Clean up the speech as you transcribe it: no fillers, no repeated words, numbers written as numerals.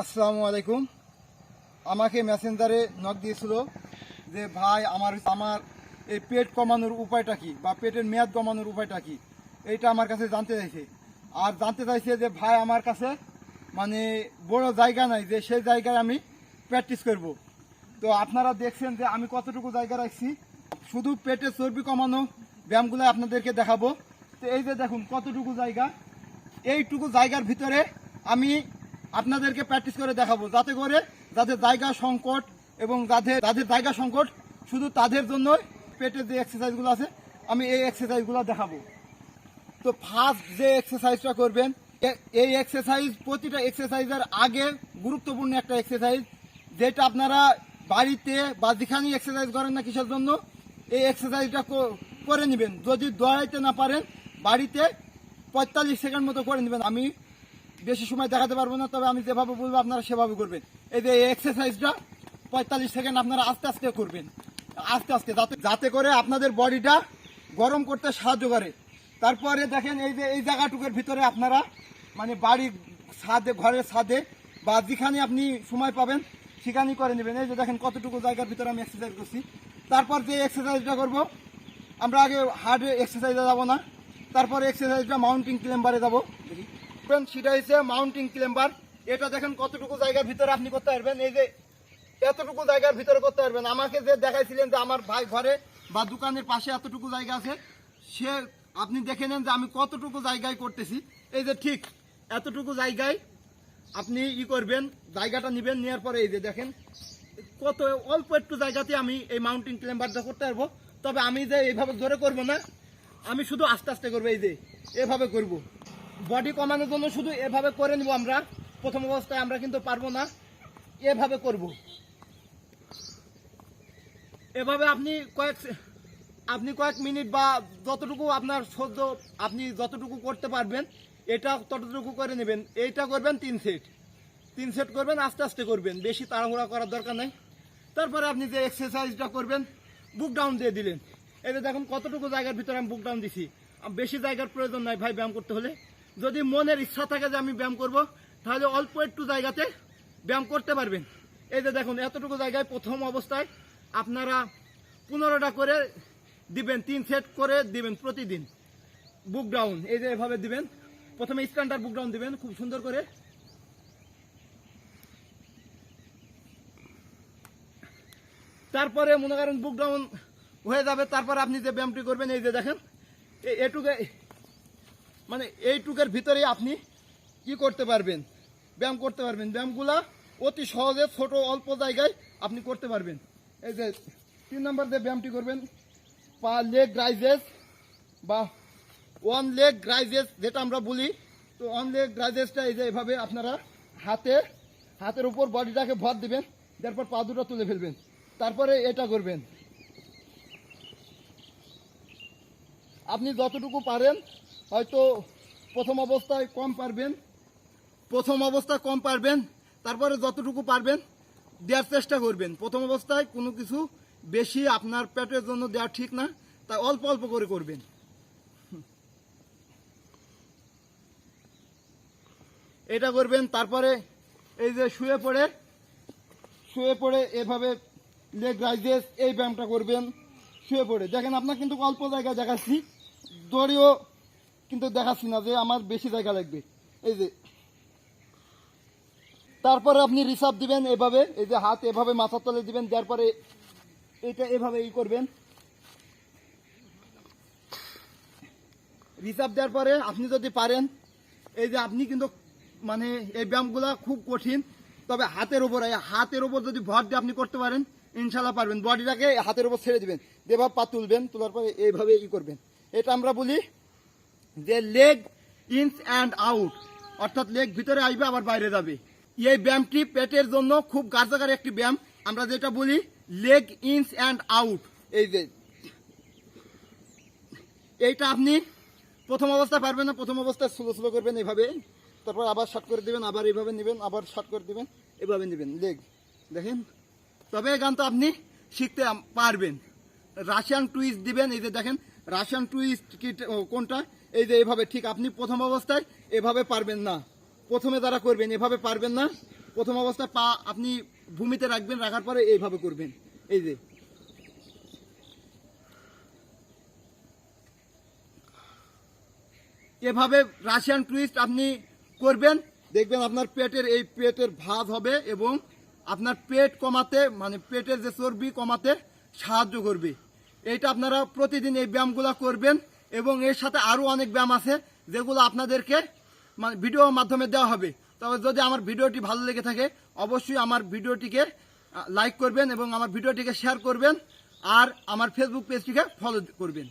আসসালামু আলাইকুম। আমাকে মেসেঞ্জারে নক দিয়েছিল যে ভাই আমার এই পেট কমানোর উপায়টা কি বা পেটের মেয়াদ কমানোর উপায়টা কি, এইটা আমার কাছে জানতে চাইছে। আর জানতে চাইছে যে ভাই আমার কাছে মানে বড় জায়গা নাই, যে সেই জায়গায় আমি প্র্যাকটিস করব। তো আপনারা দেখছেন যে আমি কতটুকু জায়গা রাখছি, শুধু পেটের চর্বি কমানো ব্যায়ামগুলো আপনাদেরকে দেখাবো। তো এই যে দেখুন কতটুকু জায়গা, এইটুকু জায়গার ভিতরে আমি আপনাদেরকে প্র্যাকটিস করে দেখাবো, যাদের জায়গা সংকট এবং যাদের জায়গা সংকট শুধু তাদের জন্য পেটের যে এক্সারসাইজগুলো আছে আমি এই এক্সারসাইজগুলো দেখাবো। তো ফার্স্ট যে এক্সারসাইজটা করবেন, এই এক্সারসাইজ প্রতিটা এক্সারসাইজের আগে গুরুত্বপূর্ণ একটা এক্সারসাইজ, যেটা আপনারা বাড়িতে বা যেখানে এক্সারসাইজ করেন না কিসের জন্য এই এক্সারসাইজটা করে নেবেন। যদি দৌড়াইতে না পারেন বাড়িতে 45 সেকেন্ড মতো করে নেবেন। আমি বেশি সময় দেখাতে পারবো না, তবে আমি যেভাবে বলবো আপনারা সেভাবে করবেন। এই যে এই এক্সারসাইজটা 45 সেকেন্ড আপনারা আস্তে আস্তে করবেন, আস্তে আস্তে, যাতে করে আপনাদের বডিটা গরম করতে সাহায্য করে। তারপরে দেখেন এই যে এই জায়গাটুকুর ভিতরে আপনারা মানে বাড়ির ছাদে, ঘরের ছাদে বা যেখানে আপনি সময় পাবেন সেখানেই করে নেবেন। এই যে দেখেন কতটুকু জায়গার ভিতরে আমি এক্সারসাইজ করছি। তারপর যে এক্সারসাইজটা করব, আমরা আগে হার্ড এক্সারসাইজে যাব না, তারপরে এক্সারসাইজটা মাউন্টিং ক্লাইম্বারে যাবো। সেটা হচ্ছে মাউন্টিং ক্লাইম্বার। এটা দেখেন কতটুকু জায়গার ভিতরে আপনি করতে পারবেন, এই যে এতটুকু জায়গার ভিতরে করতে পারবেন। আমাকে যে দেখাইছিলেন যে আমার ভাই ঘরে বা দোকানের পাশে এতটুকু জায়গা আছে, সে আপনি দেখে নেন যে আমি কতটুকু জায়গায় করতেছি। এই যে ঠিক এতটুকু জায়গায় আপনি করবেন, জায়গাটা নেবেন, নেওয়ার পরে এই যে দেখেন কত অল্প একটু জায়গাতে আমি এই মাউন্টিং ক্লাইম্বারটা করতে পারবো। তবে আমি যে এইভাবে জোরে করব না, আমি শুধু আস্তে আস্তে করবো। এই যে এভাবে করব, বডি কমানোর জন্য শুধু এভাবে করে নিব। আমরা প্রথম অবস্থায় আমরা কিন্তু পারবো না, এভাবে করব। এভাবে আপনি কয়েক মিনিট বা যতটুকু আপনার সহ্য, আপনি যতটুকু করতে পারবেন এটা ততটুকু করে নেবেন। এইটা করবেন 3 সেট করবেন, আস্তে আস্তে করবেন, বেশি তাড়াহুড়া করার দরকার নেই। তারপরে আপনি যে এক্সারসাইজটা করবেন, বুক ডাউন দিয়ে দিলেন। এই যে দেখুন কতটুকু জায়গার ভিতরে আমি বুক ডাউন দিছি। বেশি জায়গার প্রয়োজন নাই ভাই ব্যায়াম করতে হলে। যদি মনের ইচ্ছা থাকে যে আমি ব্যায়াম করব, তাহলে অল্প একটু জায়গাতে ব্যায়াম করতে পারবেন। এই যে দেখুন এতটুকু জায়গায় প্রথম অবস্থায় আপনারা 15টা করে দিবেন, 3 সেট করে দিবেন প্রতিদিন। বুক ডাউন এই যে এভাবে দিবেন, প্রথমে স্ট্যান্ডার্ড বুক ডাউন দিবেন খুব সুন্দর করে। তারপরে মনে করেন বুক ডাউন হয়ে যাবে, তারপরে আপনি যে ব্যায়ামটি করবেন, এই যে দেখেন এইটুকের ভিতরে আপনি কি করতে পারবেন, ব্যায়াম করতে পারবেন। ব্যায়ামগুলা অতি সহজে ছোট অল্প জায়গায় আপনি করতে পারবেন। এই যে 3 নম্বর যে ব্যায়ামটি করবেন, লেগ রাইজেস বা 1 লেগ রাইজেস যেটা আমরা বলি। তো 1 লেগ রাইজেসটা এই যে এভাবে আপনারা হাতের উপর বডিটাকে ভর দিবেন, তারপর পা দুটো তুলে ফেলবেন, তারপরে এটা করবেন। আপনি যতটুকু পারেন, হয়তো প্রথম অবস্থায় কম পারবেন, তারপরে যতটুকু পারবেন দেওয়ার চেষ্টা করবেন। প্রথম অবস্থায় কোনো কিছু বেশি আপনার পেটের জন্য দেওয়া ঠিক না, তাই অল্প অল্প করে করবেন। এটা করবেন। তারপরে এই যে শুয়ে পড়ে এভাবে লেগ রাইজেস এই ব্যায়ামটা করবেন শুয়ে পড়ে। দেখেন আপনার কিন্তু অল্প জায়গা দেখাচ্ছি, দড়িও কিন্তু দেখাচ্ছি না যে আমার বেশি জায়গা লাগবে। এই যে তারপরে আপনি রিসার্ভ দিবেন এভাবে, এই যে হাত এভাবে মাথার তলে দিবেন, দেওয়ার পরে এটা এভাবে করবেন। রিসার্ভ দেওয়ার পরে আপনি যদি পারেন, এই যে আপনি কিন্তু মানে এই ব্যায়ামগুলা খুব কঠিন, তবে হাতের উপর যদি ভর দিয়ে আপনি করতে পারেন ইনশাল্লাহ পারবেন। বডিটাকে হাতের উপর ছেড়ে দিবেন, যেভাবে পা তুলবেন, তোলার পরে এইভাবে করবেন। এটা আমরা বলি যে লেগ ইনস অ্যান্ড আউট, অর্থাৎ লেগ ভিতরে আসবে আবার বাইরে যাবে। এই ব্যায়ামটি পেটের জন্য খুব কার্যকরী একটি ব্যায়াম, আমরা যেটা বলি লেগ ইনস অ্যান্ড আউট। এই যে এইটা আপনি প্রথম অবস্থায় পারবেন না, প্রথম অবস্থায় স্লো করবেন এইভাবে, তারপর আবার শর্ট করে দিবেন, আবার এইভাবে নেবেন, আবার শর্ট করে দিবেন, এভাবে নেবেন লেগ। দেখেন তবে এই গান তো আপনি শিখতে পারবেন। রাশিয়ান টুইস্ট দিবেন, এই যে দেখেন রাশিয়ান টুইস্ট কি কোনটা, এই যে এভাবে। ঠিক আপনি প্রথম অবস্থায় এভাবে পারবেন না, প্রথমে যারা করবেন এভাবে পারবেন না, প্রথম অবস্থায় পা আপনি ভূমিতে রাখবেন, রাখার পরে এইভাবে করবেন, এই যে এভাবে রাশিয়ান টুইস্ট আপনি করবেন, দেখবেন আপনার পেটের ভাঁজ হবে এবং আপনার পেট কমাতে, মানে পেটের যে চর্বি কমাতে সাহায্য করবে। এইটা আপনারা প্রতিদিন এই ব্যায়ামগুলো করবেন এবং এর সাথে আরও অনেক ব্যায়াম আছে যেগুলো আপনাদেরকে মানে ভিডিওর মাধ্যমে দেওয়া হবে। তবে যদি আমার ভিডিওটি ভালো লেগে থাকে অবশ্যই আমার ভিডিওটিকে লাইক করবেন এবং আমার ভিডিওটিকে শেয়ার করবেন আর আমার ফেসবুক পেজটিকে ফলো করবেন।